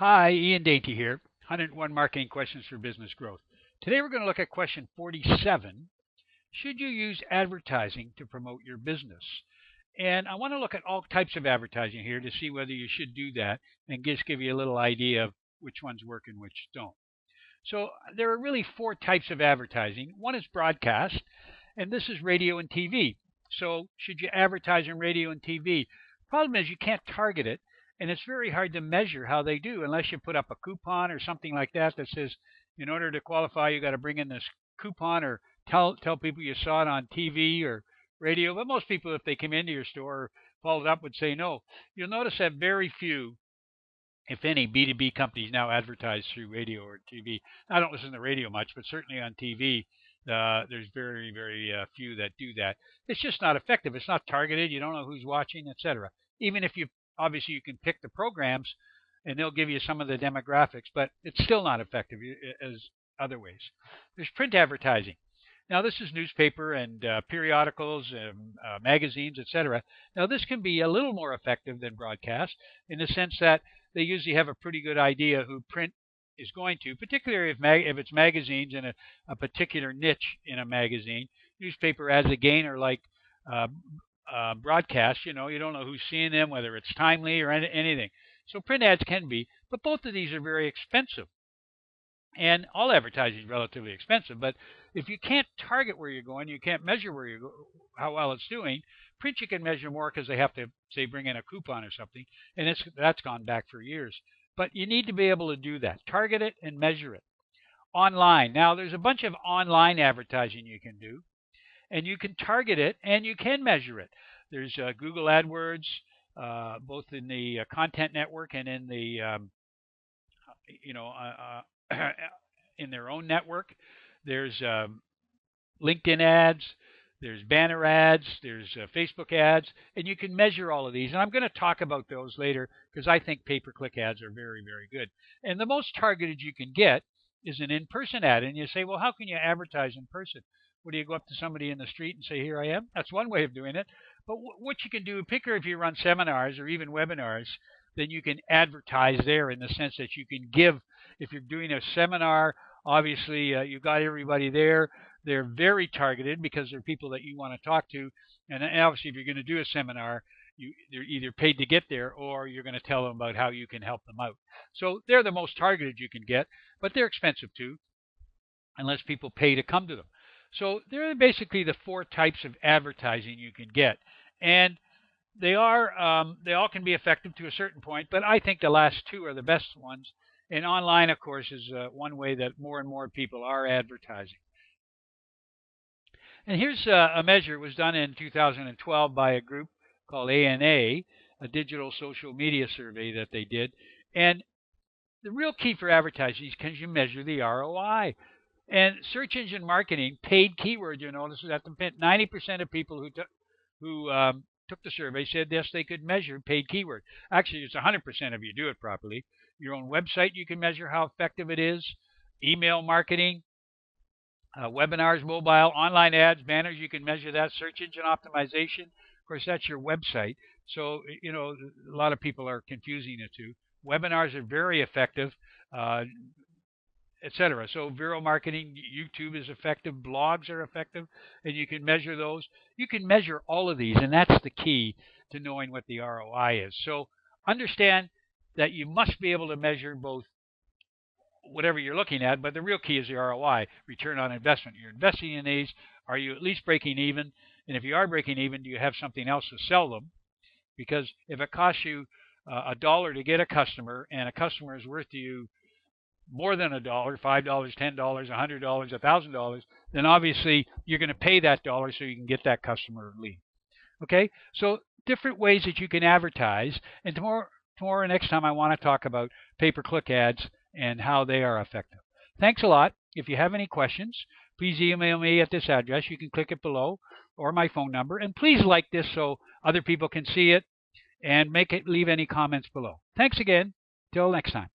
Hi, Ian Dainty here. 101 Marketing Questions for Business Growth. Today we're going to look at question 47. Should you use advertising to promote your business? And I want to look at all types of advertising here to see whether you should do that and just give you a little idea of which ones work and which don't. So there are really four types of advertising. One is broadcast, and this is radio and TV. So should you advertise on radio and TV? Problem is you can't target it. And it's very hard to measure how they do unless you put up a coupon or something like that that says, in order to qualify, you got to bring in this coupon or tell people you saw it on TV or radio. But most people, if they come into your store or followed up, would say no. You'll notice that very few, if any, B2B companies now advertise through radio or TV. I don't listen to radio much, but certainly on TV, there's very, very few that do that. It's just not effective. It's not targeted. You don't know who's watching, etc. Even if you obviously, you can pick the programs, and they'll give you some of the demographics, but it's still not effective as other ways. There's print advertising. Now, this is newspaper and periodicals, and, magazines, etc. Now, this can be a little more effective than broadcast in the sense that they usually have a pretty good idea who print is going to, particularly if it's magazines in a particular niche in a magazine. Newspaper ads, again, are like broadcast, you don't know who's seeing them, whether it's timely or anything. So print ads can be, but both of these are very expensive. And all advertising is relatively expensive, but if you can't target where you're going, you can't measure where you're how well it's doing. Print you can measure more because they have to, say, bring in a coupon or something, and that's gone back for years. But you need to be able to do that, target it and measure it. Online. Now, there's a bunch of online advertising you can do. And you can target it, and you can measure it. There's Google AdWords, both in the content network and in the, in their own network. There's LinkedIn ads, there's banner ads, there's Facebook ads, and you can measure all of these. And I'm going to talk about those later because I think pay-per-click ads are very, very good. And the most targeted you can get is an in-person ad. And you say, well, how can you advertise in person? What do you go up to somebody in the street and say, here I am? That's one way of doing it. But what you can do, particularly if you run seminars or even webinars, then you can advertise there in the sense that you can give, if you're doing a seminar, obviously you've got everybody there. They're very targeted because they're people that you want to talk to. And obviously if you're going to do a seminar, they're either paid to get there or you're going to tell them about how you can help them out. So they're the most targeted you can get, but they're expensive too, unless people pay to come to them. So there are basically the four types of advertising you can get, and they all can be effective to a certain point. But I think the last two are the best ones. And online, of course, is one way that more and more people are advertising. And here's a measure. It was done in 2012 by a group called ANA, a digital social media survey that they did. And the real key for advertising is can you measure the ROI? And search engine marketing, paid keywords, you notice that 90% of people who took the survey said yes, they could measure paid keyword. Actually, it's 100% if you do it properly. Your own website, you can measure how effective it is. Email marketing, webinars, mobile, online ads, banners, you can measure that. Search engine optimization, of course, that's your website. So, a lot of people are confusing the two. Webinars are very effective. Etc. So viral marketing, YouTube is effective, blogs are effective, and you can measure those. You can measure all of these, and that's the key to knowing what the ROI is. So understand that you must be able to measure both whatever you're looking at, but the real key is the ROI, return on investment. You're investing in these. Are you at least breaking even? And if you are breaking even, do you have something else to sell them? Because if it costs you $1 to get a customer, and a customer is worth to you more than $1, $5, $10, $100, $1,000, then obviously you're going to pay that dollar so you can get that customer lead. Okay, so different ways that you can advertise, and tomorrow next time I want to talk about pay-per-click ads and how they are effective. Thanks a lot. If you have any questions, please email me at this address. You can click it below, or my phone number, and please like this so other people can see it, and leave any comments below. Thanks again. Till next time.